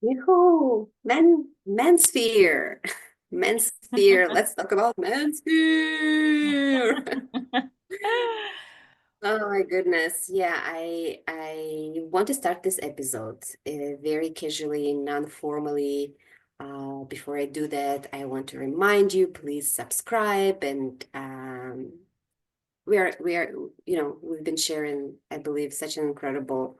Yoo-hoo! Manosphere. Manosphere. Let's talk about Manosphere. Oh my goodness. Yeah, I want to start this episode very casually, non-formally. Before I do that, I want to remind you, please subscribe and we are, we've been sharing, I believe, such an incredible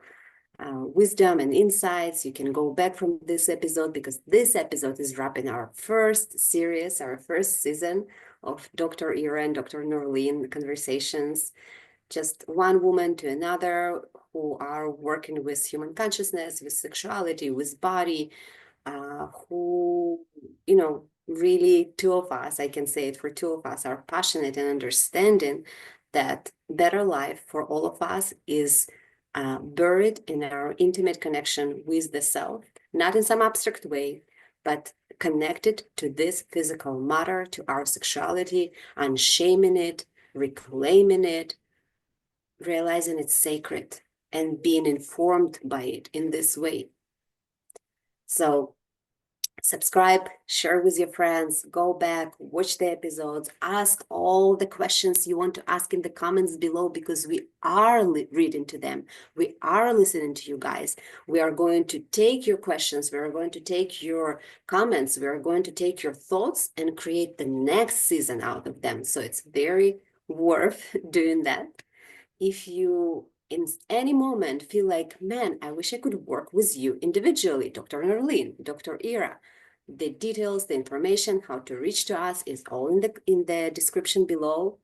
wisdom and insights. You can go back from this episode because this episode is wrapping our first series, our first season of Dr. Ira and Dr. Norelyn conversations. Just one woman to another who are working with human consciousness, with sexuality, with body, who, really two of us, I can say it for two of us, are passionate and understanding that better life for all of us is buried in our intimate connection with the self, not in some abstract way, but connected to this physical matter, to our sexuality, unshaming it, reclaiming it, realizing it's sacred, and being informed by it in this way. So subscribe, share with your friends, go back, watch the episodes, ask all the questions you want to ask in the comments below because we are reading to them. We are listening to you guys. We are going to take your questions. We are going to take your comments. We are going to take your thoughts and create the next season out of them. So it's very worth doing that. If you in any moment feel like, man, I wish I could work with you individually, Dr. Norlene, Dr. Ira, the details, the information, how to reach to us is all in the description below.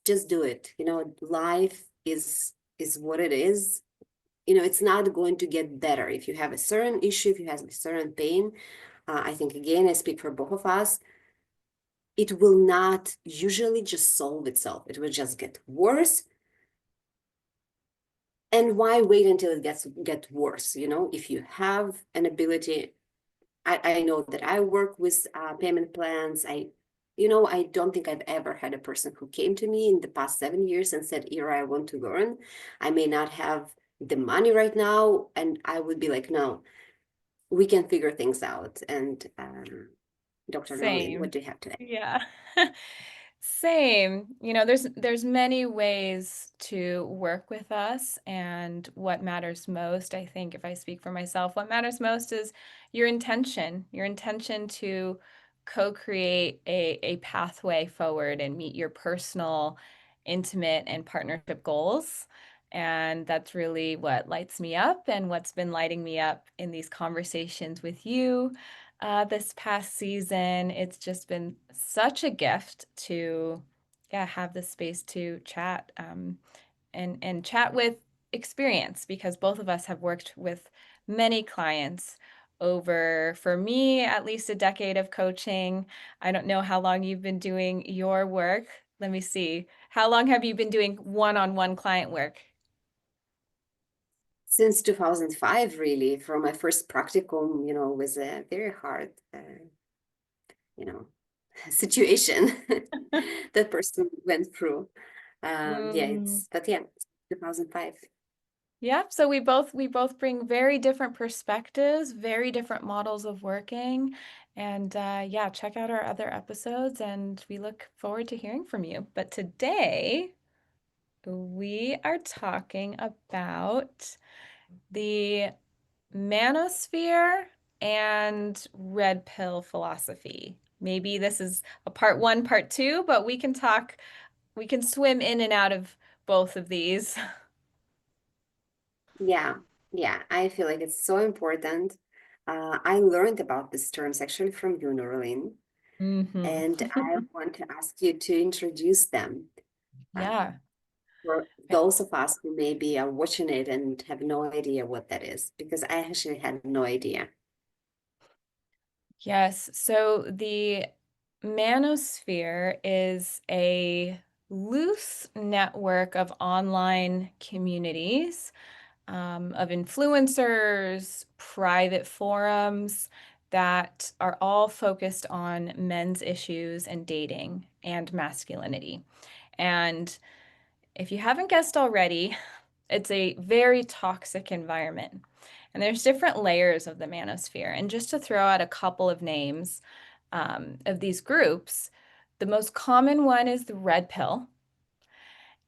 Just do it. Life is what it is. It's not going to get better. If you have a certain issue, if you have a certain pain, I think, again, I speak for both of us, it will not usually just solve itself. It will just get worse. And why wait until it get worse? If you have an ability, I know that I work with payment plans. I don't think I've ever had a person who came to me in the past 7 years and said, Ira, I want to learn. I may not have the money right now. And I would be like, no, we can figure things out. And Dr. Norlene, what Same. do you have today? Yeah. Same. There's many ways to work with us, and what matters most, I think, if I speak for myself, what matters most is your intention to co-create a pathway forward and meet your personal, intimate, and partnership goals. And that's really what lights me up and what's been lighting me up in these conversations with you this past season. It's just been such a gift to, yeah, have this space to chat and chat with experience, because both of us have worked with many clients over, for me, at least a decade of coaching. I don't know how long you've been doing your work. Let me see. How long have you been doing one-on-one client work? Since 2005, really, from my first practicum, was a very hard, you know, situation that person went through. Mm. But yeah, 2005. Yeah, so we both bring very different perspectives, very different models of working. And yeah, check out our other episodes and we look forward to hearing from you. But today we are talking about the manosphere and red pill philosophy. Maybe this is a part one, part two, but we can swim in and out of both of these. Yeah, yeah, I feel like it's so important. I learned about these terms actually from you, Norelyn, Hmm. and I want to ask you to introduce them Yeah. for those of us who maybe are watching it and have no idea what that is, because I actually had no idea. Yes. So the Manosphere is a loose network of online communities, of influencers, private forums that are all focused on men's issues and dating and masculinity. And if you haven't guessed already, It's a very toxic environment. And there's different layers of the manosphere. And just to throw out a couple of names of these groups, the most common one is the red pill.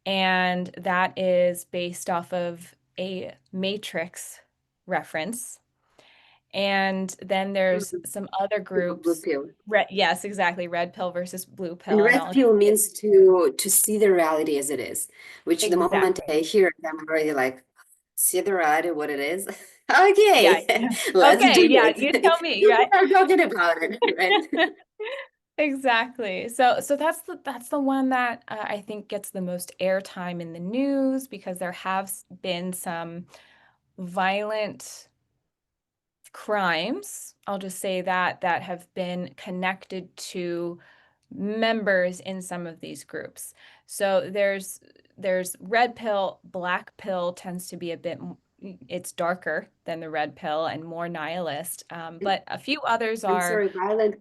And that is based off of a Matrix reference. And then there's Mhm. some other Blue groups. pill. Yes, exactly. Red pill versus blue And pill. And red I'll pill means to see the reality as it is, which the moment exactly. I hear it, I'm already like, see the reality what it is. Yeah. Okay, let's Okay. do Yeah. it. You tell me, You right? are talking about it, right? Exactly. So that's the one that I think gets the most airtime in the news because there have been some violent crimes, I'll just say that, that have been connected to members in some of these groups. So there's red pill, black pill tends to be a bit it's darker than the red pill and more nihilist. But a few others I'm are, sorry,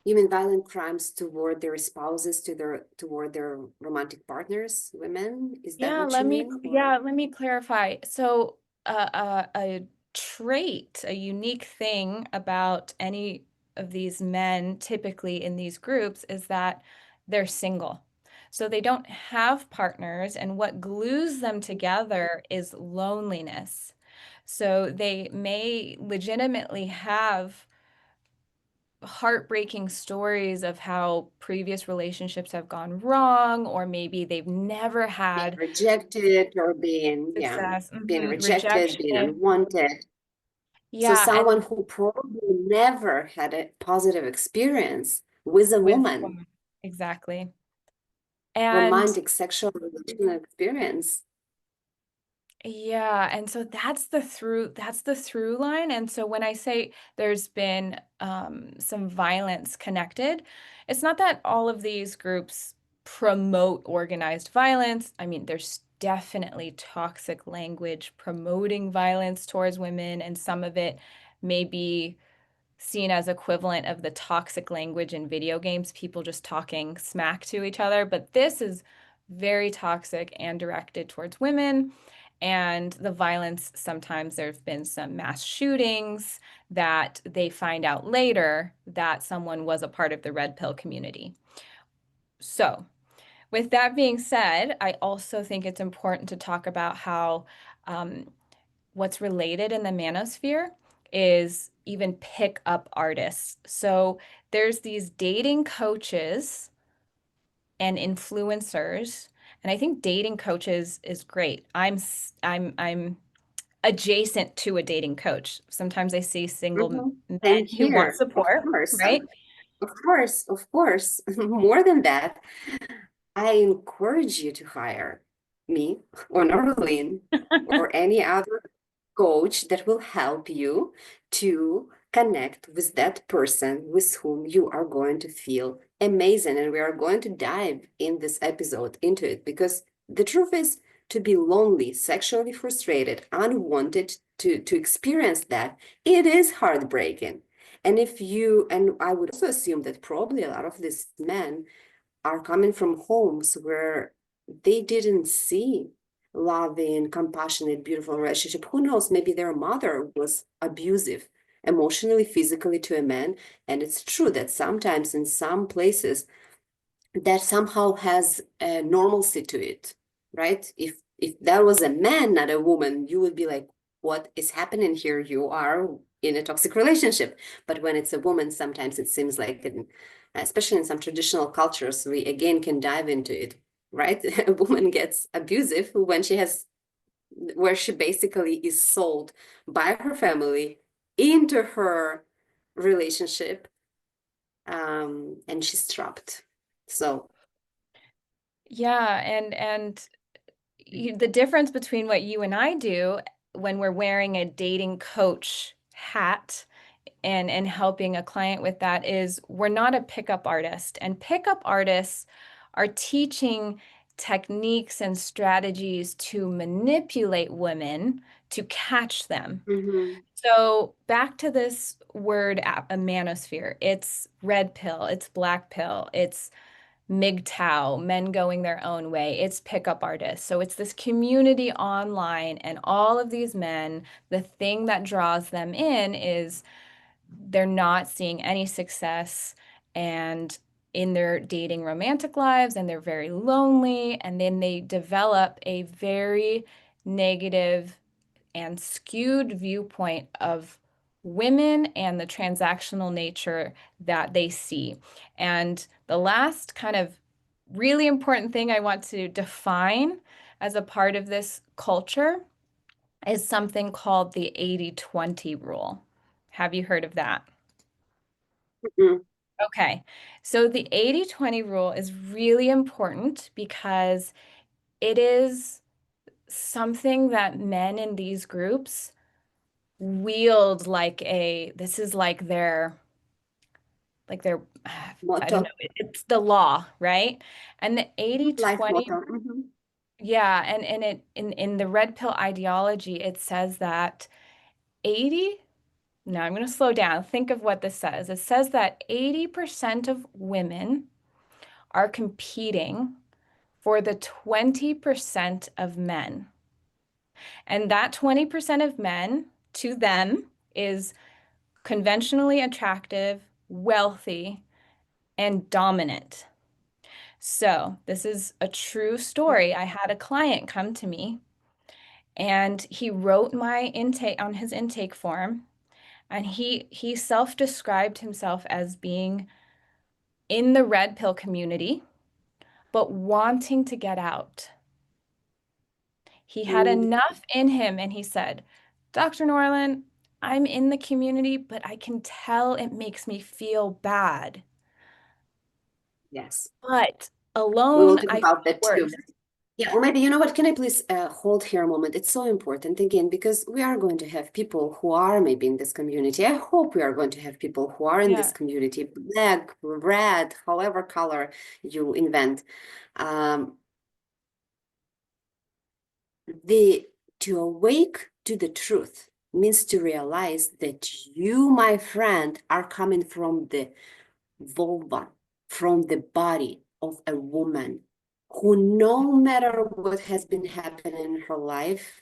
you mean violent crimes toward their spouses, toward their romantic partners, women? Is that yeah, what you mean? Or let me clarify. So a trait, a unique thing about any of these men typically in these groups is that they're single. So they don't have partners, and what glues them together is loneliness. So they may legitimately have heartbreaking stories of how previous relationships have gone wrong, or maybe they've never being had rejected or being, yeah, success, being rejected, being rejection. unwanted. So Yeah, and someone who probably never had a positive experience with a with woman, women. Exactly. And romantic sexual relational experience. yeah, and so that's the through line. And so when I say there's been some violence connected, it's not that all of these groups promote organized violence. I mean, there's definitely toxic language promoting violence towards women, and some of it may be seen as equivalent of the toxic language in video games, people just talking smack to each other. But this is very toxic and directed towards women. And the violence, sometimes there have been some mass shootings that they find out later that someone was a part of the red pill community. So, with that being said, I also think it's important to talk about how um, what's related in the manosphere is even pick-up artists. So there's these dating coaches and influencers, and I think dating coaches is great. I'm adjacent to a dating coach. Sometimes I see single Mhm. men Same who want here, of support, course. right? Of course, of course. More than that, I encourage you to hire me or Norelyn or any other coach that will help you to connect with that person with whom you are going to feel amazing. And we are going to dive in this episode into it because the truth is to be lonely, sexually frustrated, unwanted, to experience that, it is heartbreaking. And I would also assume that probably a lot of these men are coming from homes where they didn't see loving, compassionate, beautiful relationship. Who knows? Maybe their mother was abusive emotionally, physically to a man. And it's true that sometimes in some places that somehow has a normalcy to it, right? If that was a man, not a woman, you would be like, what is happening here? You are in a toxic relationship. But when it's a woman, sometimes it seems like, especially in some traditional cultures, we again can dive into it, right? A woman gets abusive when she has, where she basically is sold by her family into her relationship, and she's trapped. So Yeah, and the difference between what you and I do when we're wearing a dating coach hat and helping a client with that is we're not a pickup artist. And pickup artists are teaching techniques and strategies to manipulate women to catch them. mhm. So back to this word, a manosphere. It's red pill, it's black pill, it's MGTOW, men going their own way. It's pickup artists. So it's this community online, and all of these men, the thing that draws them in is they're not seeing any success and in their dating romantic lives, and they're very lonely, and then they develop a very negative and skewed viewpoint of women and the transactional nature that they see. And the last kind of really important thing I want to define as a part of this culture is something called the 80-20 rule. Have you heard of that? Mm, Okay. So the 80-20 rule is really important because it is something that men in these groups wield this is like their I don't know, motto, it's the law, right? And the life 80-20, motto. Mhm. yeah, and it in the red pill ideology, it says that 80, now I'm going to slow down. Think of what this says. It says that 80% of women are competing for the 20% of men. And that 20% of men, to them, is conventionally attractive, wealthy, and dominant. So, this is a true story. I had a client come to me and he wrote my intake on his intake form, and he self-described himself as being in the red pill community but wanting to get out. He had Mm, enough in him and he said, "Dr. Norelyn, I'm in the community, but I can tell it makes me feel bad. yes, But we will alone, talk I about feel that too. worse." Yeah, or maybe, you know what, can I please hold here a moment? It's so important, again, because we are going to have people who are maybe in this community. I hope we are going to have people who are in this Yeah. community, black, red, however color you invent. Um, the to awake to the truth means to realize that you, my friend, are coming from the vulva, from the body of a woman who, no matter what has been happening in her life,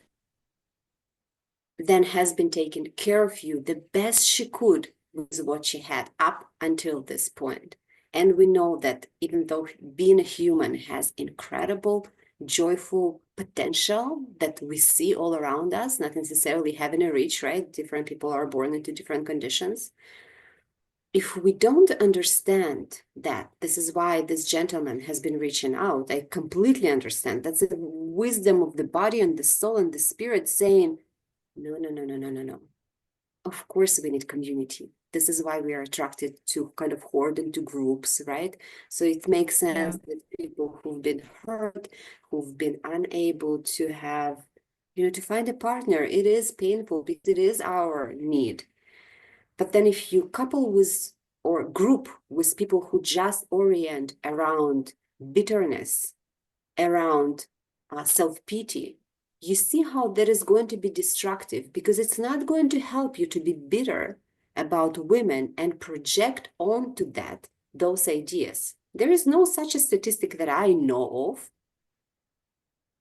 then has been taking care of you the best she could with what she had up until this point. And we know that even though being a human has incredible, joyful potential that we see all around us, not necessarily having a reach, right? Different people are born into different conditions. If we don't understand that, this is why this gentleman has been reaching out. I completely understand. That's the wisdom of the body and the soul and the spirit saying, no, no, no, no, no, no, no. Of course, we need community. This is why we are attracted to kind of hoard into groups, right? So it makes Yeah. sense that people who've been hurt, who've been unable to have, to find a partner, it is painful because it is our need. But then if you couple with or group with people who just orient around bitterness, around self-pity, you see how that is going to be destructive because it's not going to help you to be bitter about women and project onto that those ideas. There is no such a statistic that I know of,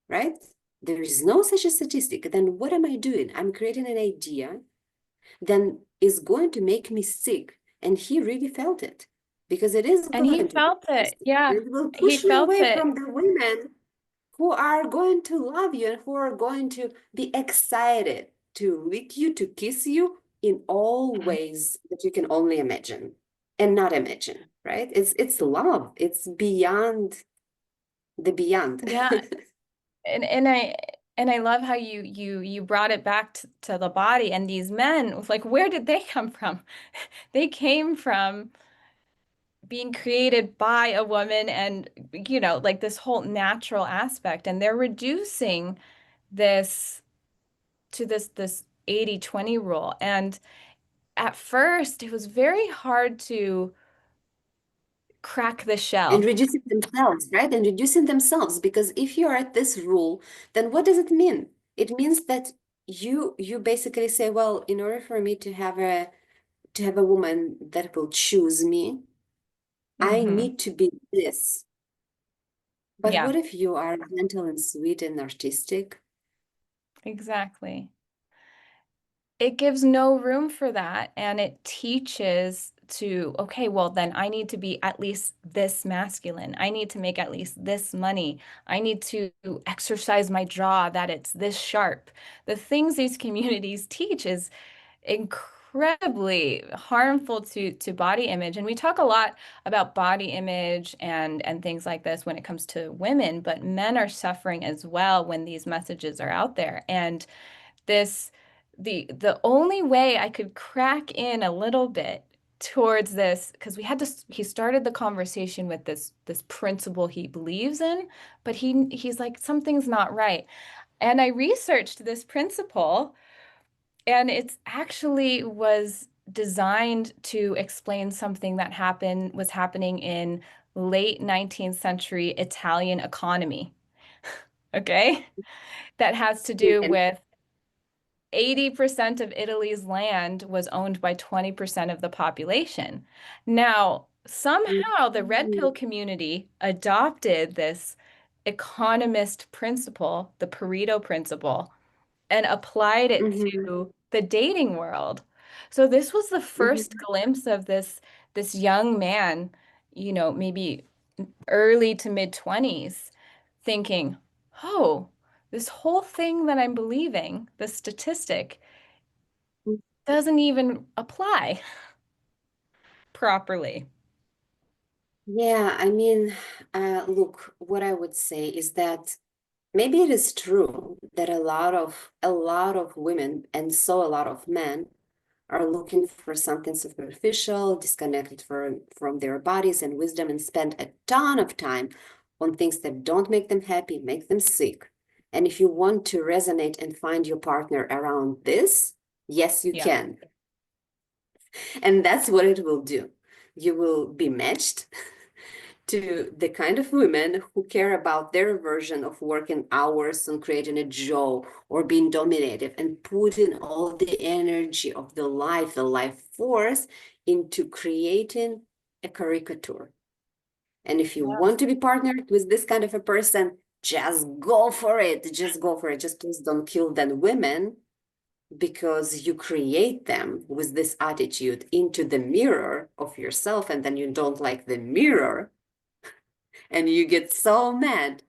right? There is no such a statistic. Then what am I doing? I'm creating an idea then is going to make me sick. And he really felt it because it is And he going to felt make you it. sick. Yeah. It will He push you felt away it. from the women who are going to love you and who are going to be excited to lick you, to kiss you in all Mhm. ways that you can only imagine and not imagine, right? It's love. It's beyond the beyond. Yeah. And I love how you brought it back to the body and these men, like where did they come from? They came from being created by a woman and like this whole natural aspect, and they're reducing this to this 80-20 rule. And at first it was very hard to crack the And shell. reducing themselves, right? And reducing themselves, because if you are at this rule, then what does it mean? It means that you basically say, well, in order for me to have a woman that will choose me, I Hmm. need to be this. But Yeah, what if you are gentle and sweet and artistic? exactly. It gives no room for that. And it teaches to, okay, well, then I need to be at least this masculine. I need to make at least this money. I need to exercise my jaw that it's this sharp. The things these communities teach is incredibly harmful to body image. And we talk a lot about body image and things like this when it comes to women, but men are suffering as well when these messages are out there. And this the only way I could crack in a little bit towards this, because he started the conversation with this principle he believes in, but he's like, something's not right. And I researched this principle, and it's actually was designed to explain something that was happening in late 19th century Italian economy. Okay? That has to do And with 80% of Italy's land was owned by 20% of the population. Now, somehow the red pill community adopted this economist principle, the Pareto Principle, and applied it Mhm, to the dating world. So this was the first mhm. glimpse of this young man, maybe early to mid 20s, thinking, "Oh, this whole thing that I'm believing, the statistic, doesn't even apply properly." Yeah, I mean, look, what I would say is that maybe it is true that a lot of women and so a lot of men are looking for something superficial, disconnected from their bodies and wisdom, and spend a ton of time on things that don't make them happy, make them sick. And if you want to resonate and find your partner around this, yes, you Yeah. can. And that's what it will do. You will be matched to the kind of women who care about their version of working hours on creating a job or being dominative and putting all the energy of the life force into creating a caricature. And if you want to be partnered with this kind of a person, just go for it. Just go for it. Just please don't kill them women because you create them with this attitude into the mirror of yourself, and then you don't like the mirror and you get so mad,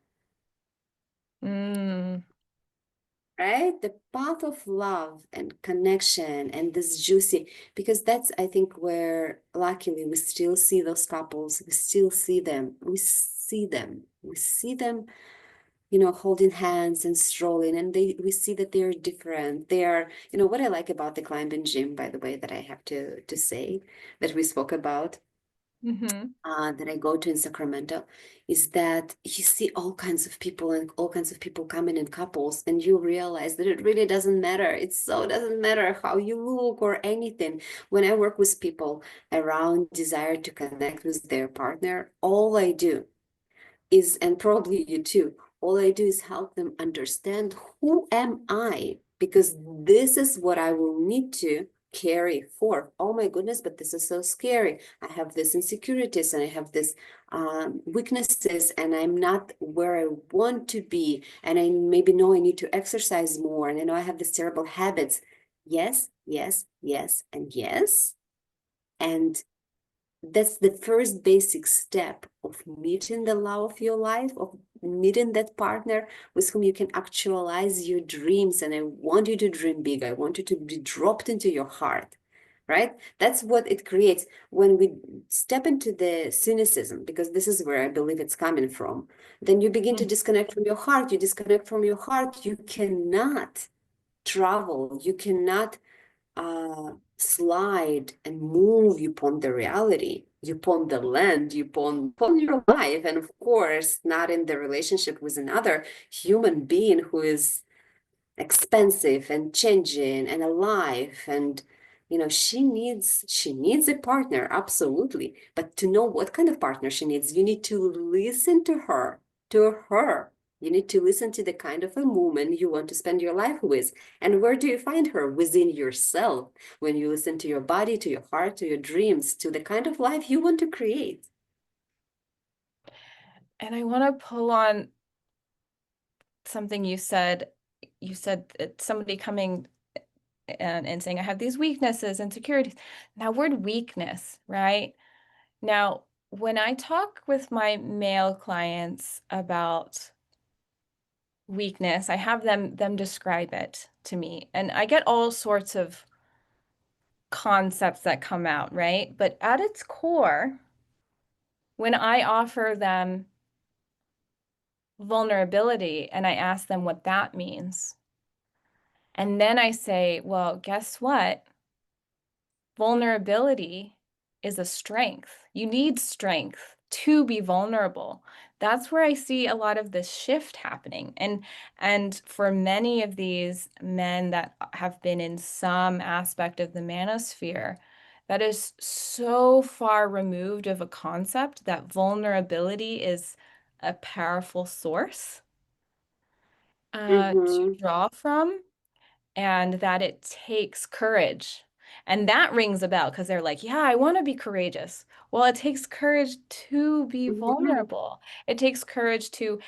Mm, right? The path of love and connection and this juicy, because that's, I think, where luckily we still see those couples, we still see them, holding hands and strolling, and we see that they're different. They are, what I like about the climbing gym, by the way, that I have to say, that we spoke about, hmm that I go to in Sacramento, is that you see all kinds of people and all kinds of people coming in couples, and you realize that it really doesn't matter. It so doesn't matter how you look or anything. When I work with people around desire to connect with their partner, all I do is, and probably you too, all I do is help them understand, who am I? Because this is what I will need to carry forth. Oh my goodness, but this is so scary. I have these insecurities and I have these weaknesses, and I'm not where I want to be. And I maybe know I need to exercise more. And I know I have these terrible habits. Yes, yes, yes, and yes. And that's the first basic step of meeting the love of your life, of meeting that partner with whom you can actualize your dreams. And I want you to dream big. I want you to be dropped into your heart, right? That's what it creates when we step into the cynicism, because this is where I believe it's coming from. Then you begin to disconnect from your heart. You disconnect from your heart. You cannot travel. You cannot slide and move upon the reality, upon the land, upon your life, and of course, not in the relationship with another human being who is expensive and changing and alive. And she needs a partner, absolutely. But to know what kind of partner she needs, you need to listen to her. You need to listen to the kind of a woman you want to spend your life with. And where do you find her? Within yourself. When you listen to your body, to your heart, to your dreams, to the kind of life you want to create. And I want to pull on something you said. You said that somebody coming and saying, I have these weaknesses, insecurities. Now, word weakness, right? Now, when I talk with my male clients about weakness, I have them describe it to me. And I get all sorts of concepts that come out, right? But at its core, when I offer them vulnerability and I ask them what that means, and then I say, well, guess what? Vulnerability is a strength. You need strength to be vulnerable. That's where I see a lot of this shift happening. And for many of these men that have been in some aspect of the manosphere, that is so far removed of a concept that vulnerability is a powerful source to Mm-hmm. draw from, and that it takes courage. And that rings a bell because they're like, yeah, I want to be courageous. Well, it takes courage to be Mm-hmm. vulnerable. It takes courage to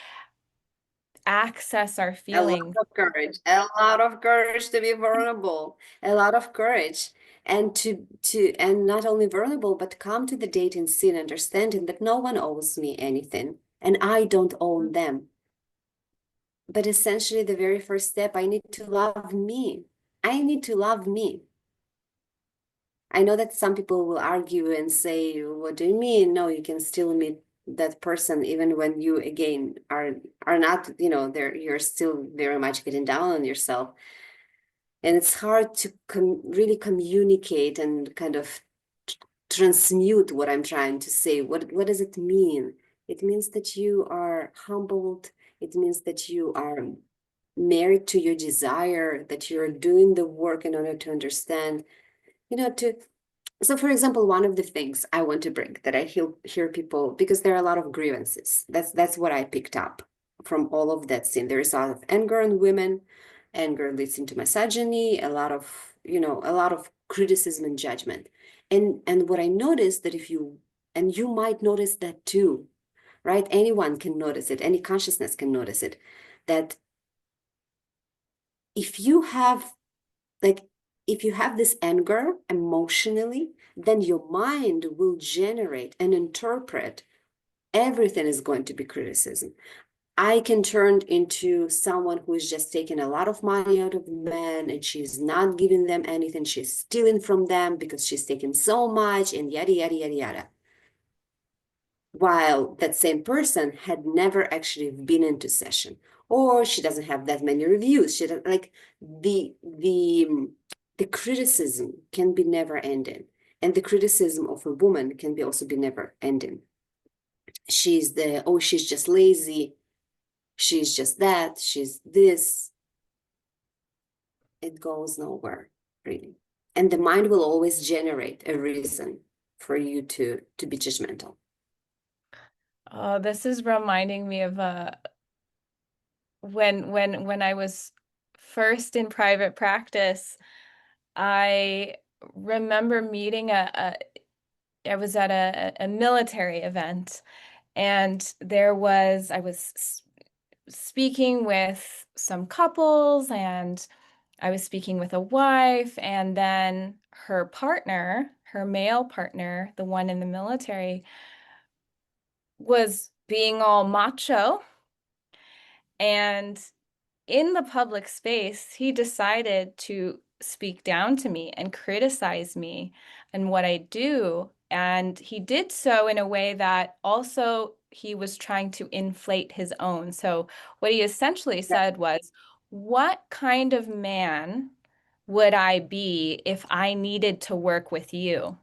access our A lot feelings. of courage, a lot of courage to be vulnerable, a lot of courage, and and not only vulnerable, but come to the dating scene understanding that no one owes me anything, and I don't own them. But essentially, the very first step, I need to love me. I need to love me. I know that some people will argue and say, "What do you mean? No, you can still meet that person even when you again are not, there you're still very much getting down on yourself." And it's hard to really communicate and kind of transmute what I'm trying to say. What does it mean? It means that you are humbled. It means that you are married to your desire, that you're doing the work in order to understand, to so, for example, one of the things I want to bring that I hear people, because there are a lot of grievances. That's what I picked up from all of that scene. There is a lot of anger in women. Anger leads into misogyny, a lot of criticism and judgment. And what I noticed that and you might notice that too, right? Anyone can notice it. Any consciousness can notice it. That if you have like if you have this anger emotionally, then your mind will generate and interpret everything is going to be criticism. I can turn into someone who is just taking a lot of money out of men and she's not giving them anything. She's stealing from them because she's taking so much and yada, yada, yada, yada. While that same person had never actually been into session, or she doesn't have that many reviews. She doesn't like the criticism can be never ending, and the criticism of a woman can be also be never ending. She's just lazy, she's just that, she's this. It goes nowhere really, and the mind will always generate a reason for you to be judgmental. Oh, this is reminding me of when I was first in private practice, I remember meeting I was at a military event, and I was speaking with some couples, and I was speaking with a wife, and then her partner, her male partner, the one in the military, was being all macho. And in the public space, he decided to speak down to me and criticize me and what I do. And he did so in a way that also he was trying to inflate his own. So, what he essentially said was, what kind of man would I be if I needed to work with you?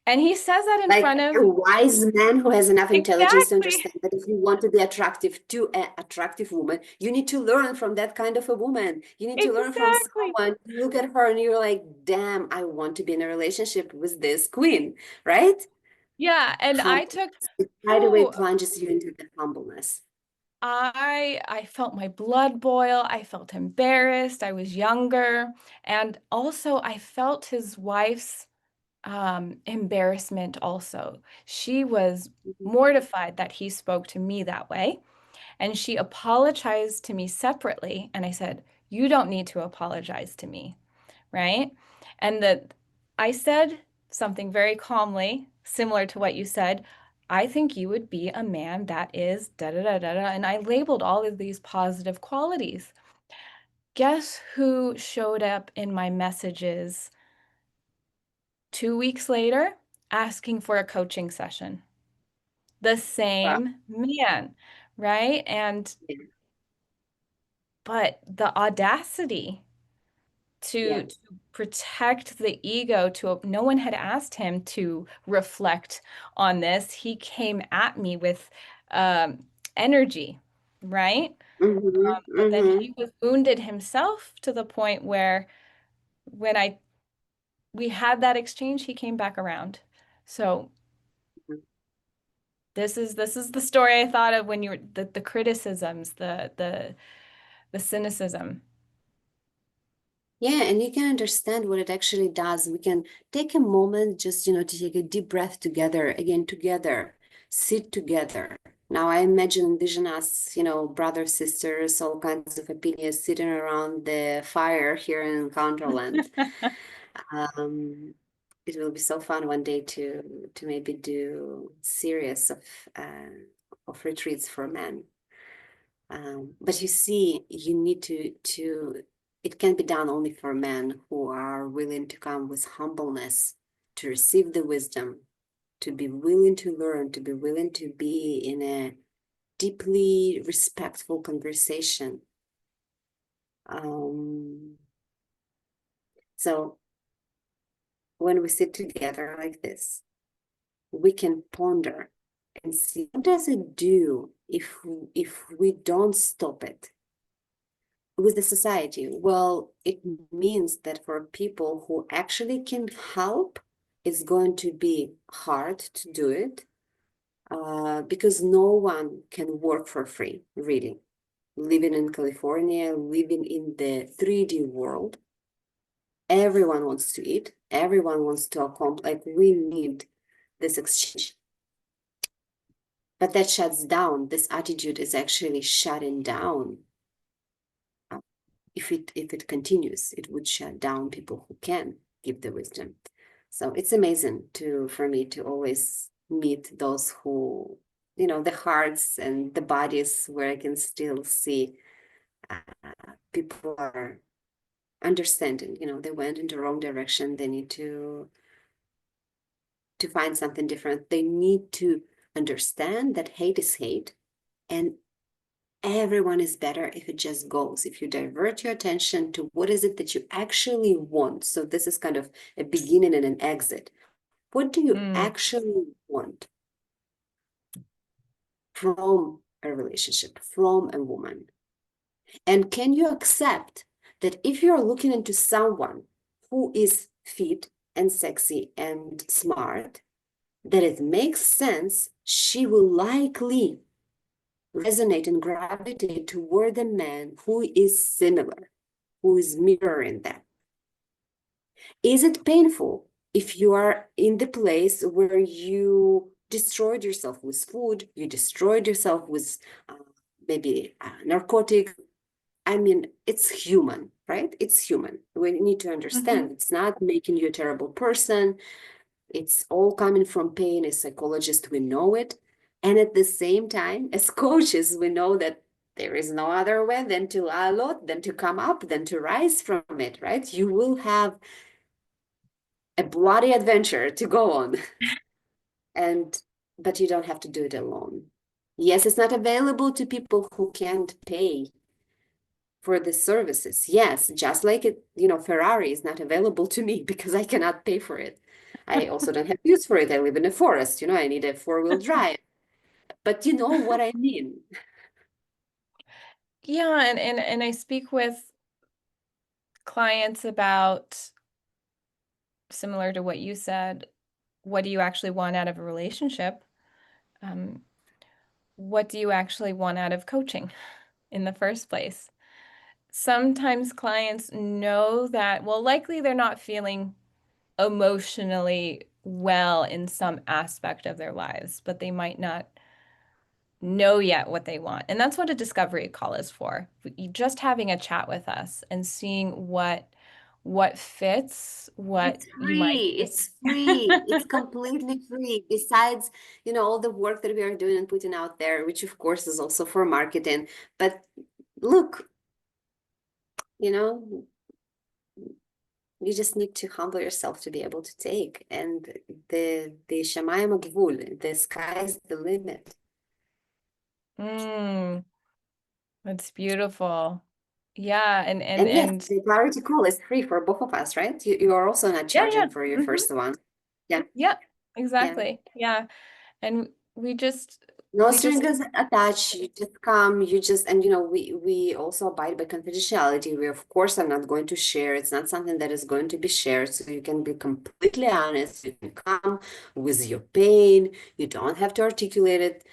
And he says that in Like front of, a wise man who has enough intelligence to exactly, understand that if you want to be attractive to an attractive woman, you need to learn from that kind of a woman. You need to learn from exactly. someone. You look at her and you're like, damn, I want to be in a relationship with this queen, right? Yeah, and I Humble. took, It right away oh, plunges you into the humbleness. I felt my blood boil. I felt embarrassed. I was younger. And also I felt his wife's embarrassment also. She was Mhm. mortified that he spoke to me that way. And she apologized to me separately. And I said, "You don't need to apologize to me." Right? And that I said something very calmly, similar to what you said. "I think you would be a man that is da da da da da." And I labeled all of these positive qualities. Guess who showed up in my messages 2 weeks later asking for a coaching session? The Wow. same man, right? And Yeah. but the audacity Yeah. to protect the ego, to no one had asked him to reflect on this. He came at me with um, energy, right? Mm-hmm. But then Mm-hmm. he was wounded himself to the point where when I we had that exchange, he came back around. So this is the story I thought of when you were the criticisms, the cynicism. Yeah, and you can understand what it actually does. We can take a moment just, to take a deep breath together, again, together, sit together. Now, I envision us, brothers, sisters, all kinds of opinions sitting around the fire here in Encounterland. Um, it will be so fun one day to maybe do series of retreats for men. But you see, you need to it can be done only for men who are willing to come with humbleness, to receive the wisdom, to be willing to learn, to be willing to be in a deeply respectful conversation. Um, so when we sit together like this, we can ponder and see what does it do if we don't stop it with the society. Well, it means that for people who actually can help, it's going to be hard to do it because no one can work for free, really. Living in California, living in the 3D world, everyone wants to eat, everyone wants to accomplish, like we need this exchange. But that shuts down, this attitude is actually shutting down. If it continues, it would shut down people who can give the wisdom. So it's amazing for me to always meet those who, the hearts and the bodies where I can still see uh, people are understanding, they went in the wrong direction. They need to find something different. They need to understand that hate is hate, and everyone is better if it just goes, if you divert your attention to what is it that you actually want. So this is kind of a beginning and an exit. What do you Mm. actually want from a relationship, from a woman? And can you accept that if you're looking into someone who is fit and sexy and smart, that it makes sense, she will likely resonate and gravitate toward a man who is similar, who is mirroring that. Is it painful if you are in the place where you destroyed yourself with food, you destroyed yourself with maybe narcotic? I mean, it's human, right? It's human. We need to understand Mhm. it's not making you a terrible person. It's all coming from pain. As psychologists, we know it. And at the same time, as coaches, we know that there is no other way than to alot, than to come up, than to rise from it, right? You will have a bloody adventure to go on. And but you don't have to do it alone. Yes, it's not available to people who can't pay for the services. Yes, just like Ferrari is not available to me because I cannot pay for it. I also don't have use for it. I live in a forest, I need a four-wheel drive. But you know what I mean. Yeah, and I speak with clients about similar to what you said, what do you actually want out of a relationship? Um, what do you actually want out of coaching in the first place? Sometimes clients know that, well, likely they're not feeling emotionally well in some aspect of their lives, but they might not know yet what they want. And that's what a discovery call is for. Just having a chat with us and seeing what fits, what It's you might free. It's free. It's completely free. Besides, all the work that we are doing and putting out there, which of course is also for marketing. But look, you know, you just need to humble yourself to be able to take. And the shamayim gvul, the sky is the limit. Mm, that's beautiful. Yeah, And yes, and the clarity call is free for both of us, right? You are also not yeah, yeah. charging for your first one. Yeah, Yeah, yeah. exactly. Yeah. And No we just strings attached. You just come, and we also abide by confidentiality. We of course are not going to share. It's not something that is going to be shared. So you can be completely honest. You can come with your pain. You don't have to articulate it.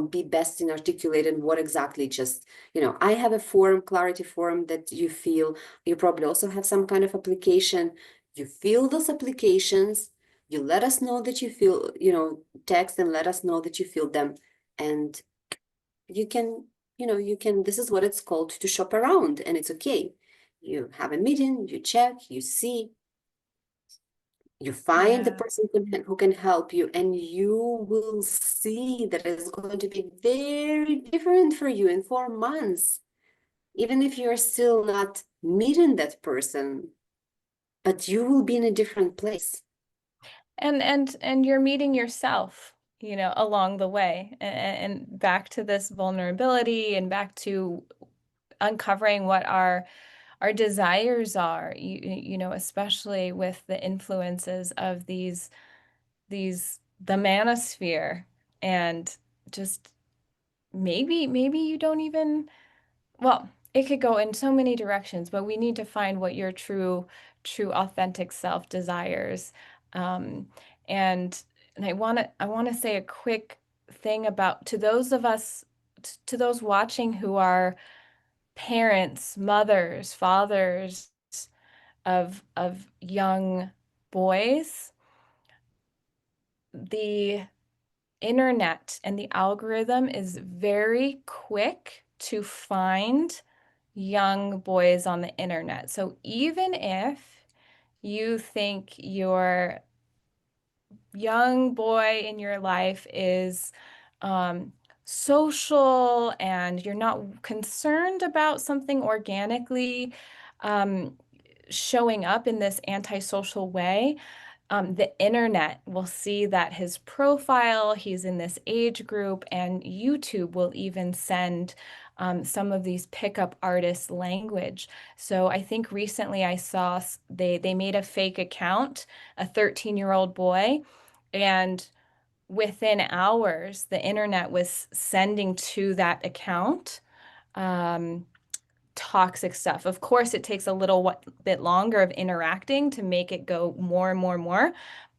Be best in articulating what exactly I have a form, clarity form that you feel. You probably also have some kind of application. You fill those applications. You let us know that you feel, text and let us know that you feel them, and you can this is what it's called to shop around, and it's okay. You have a meeting, you check, you see, you find the yeah. person who can help you, and you will see that it's going to be very different for you in 4 months, even if you're still not meeting that person, but you will be in a different place. And you're meeting yourself, along the way, and back to this vulnerability and back to uncovering what our desires are, especially with the influences of the manosphere, and just maybe you don't even, well, it could go in so many directions, but we need to find what your true authentic self desires. Um, and and I want to say a quick thing about, to those of us, to those watching who are parents, mothers, fathers of young boys. The internet and the algorithm is very quick to find young boys on the internet. So even if you think your young boy in your life is um, social and you're not concerned about something organically um, showing up in this antisocial way, the internet will see that his profile, he's in this age group, and YouTube will even send some of these pickup artist language. So I think recently I saw they made a fake account, a 13-year-old boy, and within hours, the internet was sending to that account um, toxic stuff. Of course, it takes a little bit longer of interacting to make it go more and more and more,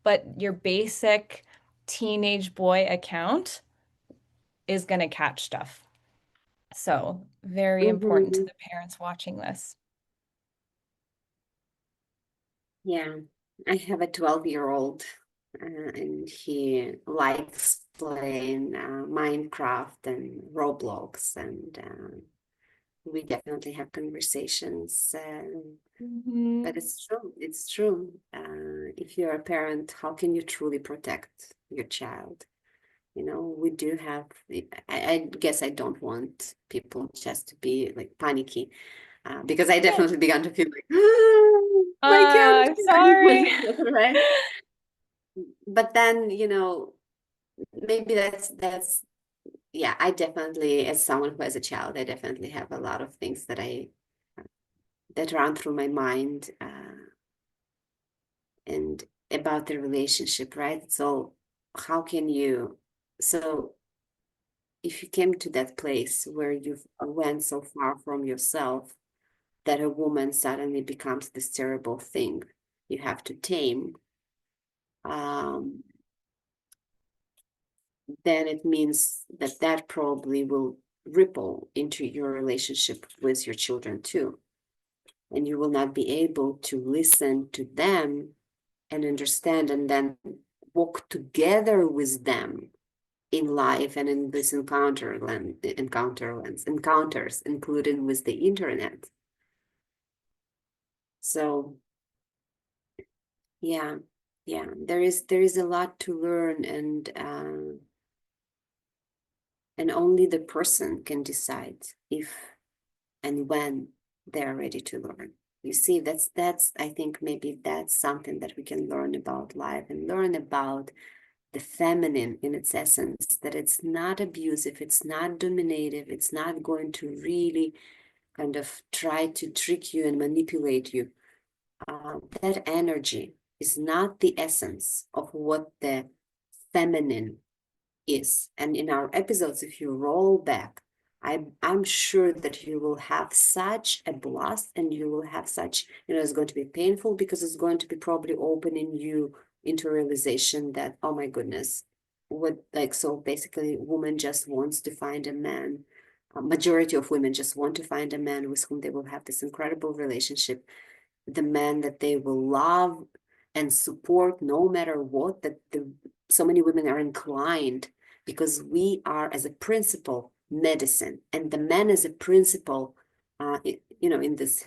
but your basic teenage boy account is going to catch stuff. So, very important to Mhm. the parents watching this. Yeah, I have a 12-year-old, and he likes playing Minecraft and Roblox, and we definitely have conversations. But Mhm. it's true, it's true. If you're a parent, how can you truly protect your child? We do have, I guess I don't want people just to be like panicky, because I definitely began to feel like, I can't, Sorry. right? But then, maybe yeah, I definitely, as someone who has a child, I definitely have a lot of things that run through my mind, and about the relationship, right? So how can you, so if you came to that place where you went so far from yourself that a woman suddenly becomes this terrible thing you have to tame, um, then it means that probably will ripple into your relationship with your children too. And you will not be able to listen to them and understand, and then walk together with them in life and in this encounters, including with the internet. So yeah, there is a lot to learn, and only the person can decide if and when they're ready to learn. You see, that's I think maybe that's something that we can learn about life and learn about the feminine in its essence, that it's not abusive, it's not dominative, it's not going to really kind of try to trick you and manipulate you. That energy is not the essence of what the feminine is. And in our episodes, if you roll back, I'm sure that you will have such a blast, and you will have such, it's going to be painful because it's going to be probably opening you into realization that, oh my goodness, so basically woman just wants to find a man. A majority of women just want to find a man with whom they will have this incredible relationship, the man that they will love and support no matter what, so many women are inclined because we are, as a principle, medicine, and the man as a principle, in this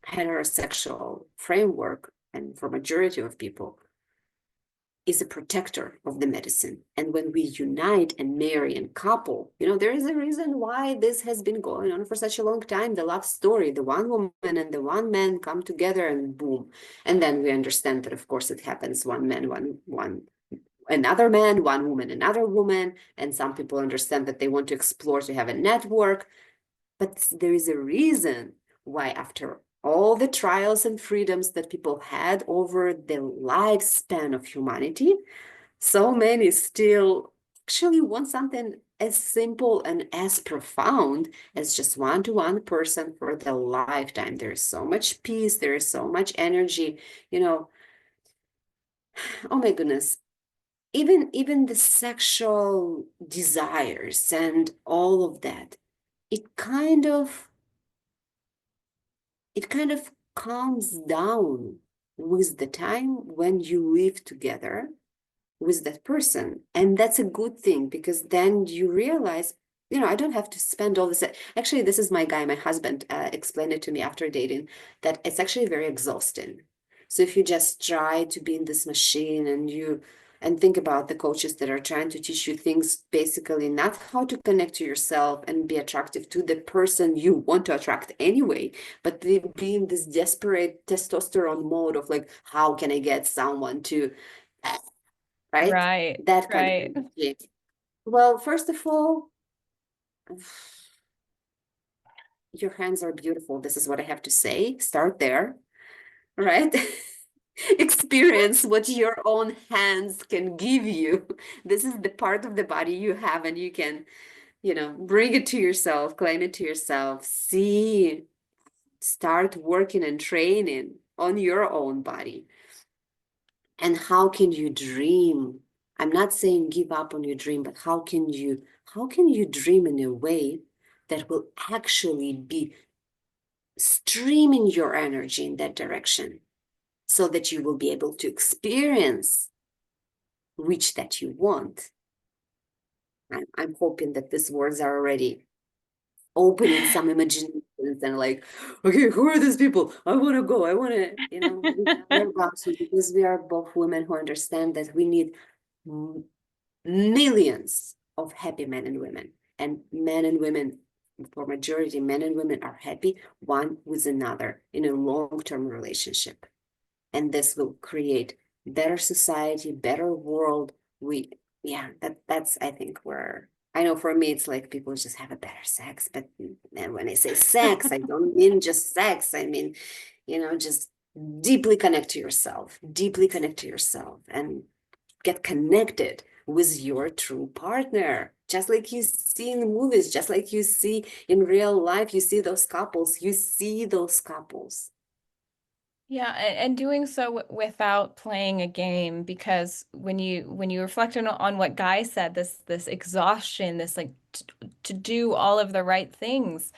heterosexual framework, and for majority of people, is a protector of the medicine. And when we unite and marry and couple, there is a reason why this has been going on for such a long time. The love story, the one woman and the one man come together and boom. And then we understand that, of course, it happens one man, another man, one woman, another woman. And some people understand that they want to explore to have a network. But there is a reason why, after all the trials and freedoms that people had over the lifespan of humanity, so many still actually want something as simple and as profound as just one-to-one person for the lifetime. There is so much peace, there is so much energy, oh my goodness. Even the sexual desires and all of that, it kind of calms down with the time when you live together with that person. And that's a good thing, because then you realize, I don't have to spend all this. Actually, this is my guy, my husband, explained it to me after dating, that it's actually very exhausting. So if you just try to be in this machine, and think about the coaches that are trying to teach you things, basically not how to connect to yourself and be attractive to the person you want to attract anyway, but they be in this desperate testosterone mode of like, how can I get someone to, right? Right, That kind of right. energy. Well, first of all, your hands are beautiful. This is what I have to say. Start there, right? Experience what your own hands can give you. This is the part of the body you have, and you can, bring it to yourself, claim it to yourself, start working and training on your own body. And how can you dream? I'm not saying give up on your dream, but how can you dream in a way that will actually be streaming your energy in that direction, so that you will be able to experience which that you want? I'm hoping that these words are already opening some imaginations, and like, okay, who are these people? I want to go. I want to, because we are both women who understand that we need millions of happy men and women, and men and women, for majority, men and women are happy one with another in a long-term relationship. And this will create better society, better world. That's, I think, where, I know for me, it's like people just have a better sex, but when I say sex, I don't mean just sex. I mean, just deeply connect to yourself, and get connected with your true partner. Just like you see in the movies, just like you see in real life, you see those couples, Yeah, and doing so without playing a game, because when you reflect on what Guy said, this exhaustion, this like to do all of the right things,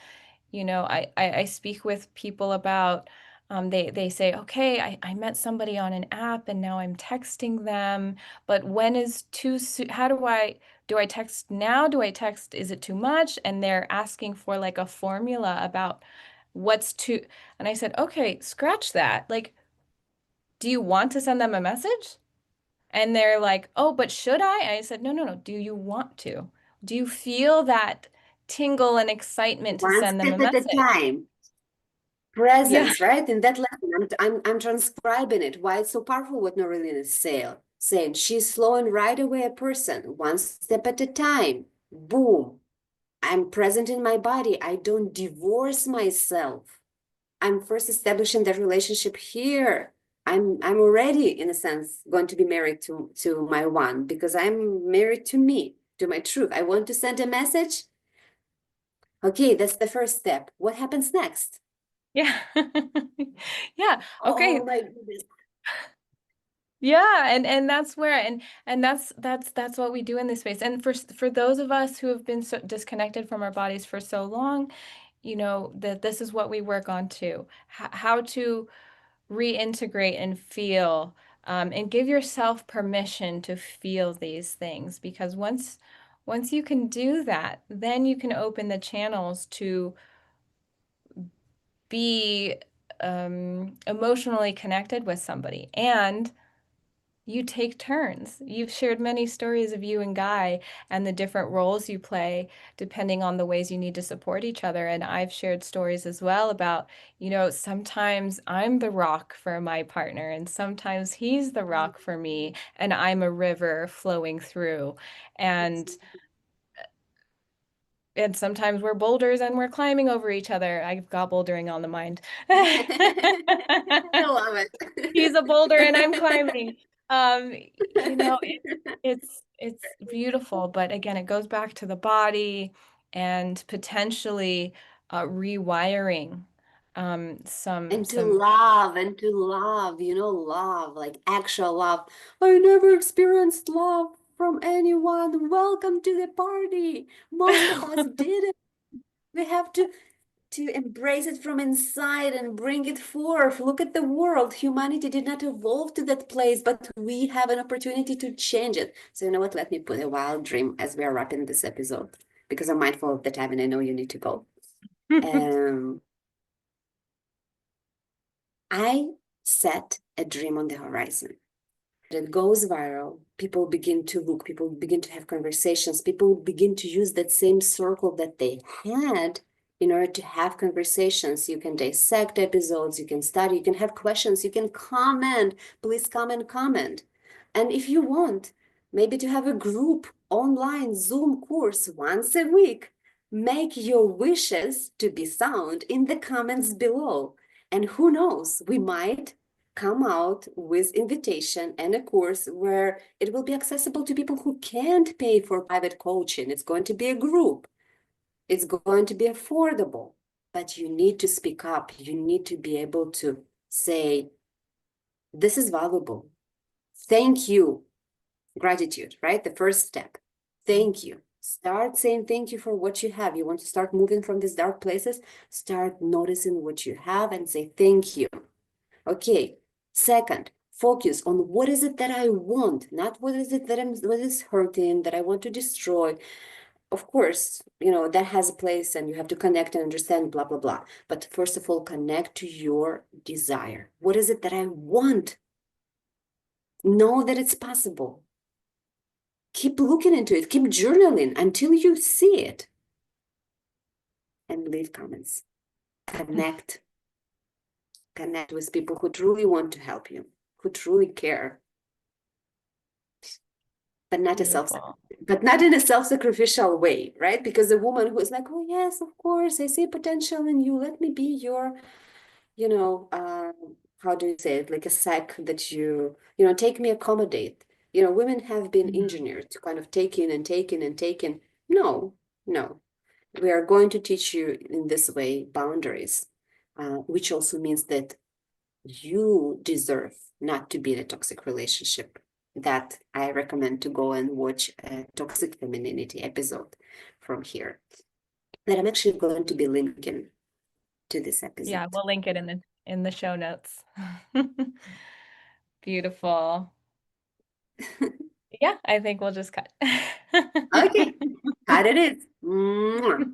I speak with people about They say, okay, I met somebody on an app and now I'm texting them, but when is too soon? How do I text now? Do I text, is it too much? And they're asking for like a formula about what's too, and I said, okay, scratch that. Like, do you want to send them a message? And they're like, oh, but should I? I said, no, no, no. Do you want to? Do you feel that tingle and excitement to One send them a step at a message? time. Yeah. Presence, right? In that lesson, I'm transcribing it. Why it's so powerful what Norelyn is saying. She's slowing right away a person, one step at a time. Boom. I'm present in my body. I don't divorce myself. I'm first establishing that relationship here. I'm already, in a sense, going to be married to my one because I'm married to me, to my truth. I want to send a message. Okay, that's the first step. What happens next? Yeah. Yeah. Okay. Oh my goodness. Yeah, and that's where and that's what we do in this space. And for those of us who have been so disconnected from our bodies for so long, you know, that this is what we work on too. How to reintegrate and feel, and give yourself permission to feel these things, because once you can do that, then you can open the channels to be emotionally connected with somebody. And you take turns. You've shared many stories of you and Guy and the different roles you play depending on the ways you need to support each other. And I've shared stories as well about, you know, sometimes I'm the rock for my partner and sometimes he's the rock for me and I'm a river flowing through. And and sometimes we're boulders and we're climbing over each other. I've got bouldering on the mind. I love He's a boulder and I'm it. climbing. You know, it's beautiful, but again, it goes back to the body and potentially rewiring And some to love, love, like actual love. I never experienced love from anyone. Welcome to the party. Most of us didn't. We have to embrace it from inside and bring it forth. Look at the world. Humanity did not evolve to that place, but we have an opportunity to change it. So you know what? Let me put a wild dream as we are wrapping this episode, because I'm mindful of the time and I know you need to go. Um, I set a dream on the horizon. It goes viral. People begin to look, people begin to have conversations, people begin to use that same circle that they had in order to have conversations. You can dissect episodes, you can study, you can have questions, you can comment. Please comment. And if you want, maybe to have a group online Zoom course once a week, make your wishes to be sound in the comments below. And who knows, we might come out with invitation and a course where it will be accessible to people who can't pay for private coaching. It's going to be a group. It's going to be affordable, but you need to speak up. You need to be able to say, this is valuable. Thank you. Gratitude, right? The first step. Thank you. Start saying thank you for what you have. You want to start moving from these dark places? Start noticing what you have and say thank you. Okay. Second, focus on what is it that I want, not what is it that what is hurting, that I want to destroy. Of course, that has a place and you have to connect and understand, blah, blah, blah. But first of all, connect to your desire. What is it that I want? Know that it's possible. Keep looking into it. Keep journaling until you see it. And leave comments. Connect. Connect with people who truly want to help you, who truly care. But not beautiful. in a self-sacrificial way, right? Because a woman who is like, oh yes, of course, I see potential in you. Let me be your, how do you say it? Like a sack that take me, accommodate. Women have been engineered to kind of take in and take in and take in. No, no. We are going to teach you in this way boundaries, which also means that you deserve not to be in a toxic relationship. That I recommend to go and watch a toxic femininity episode from here that I'm actually going to be linking to this Yeah, episode. we'll link it in the show notes. Beautiful. Yeah, I think we'll just cut. Okay, cut it is. Mwah.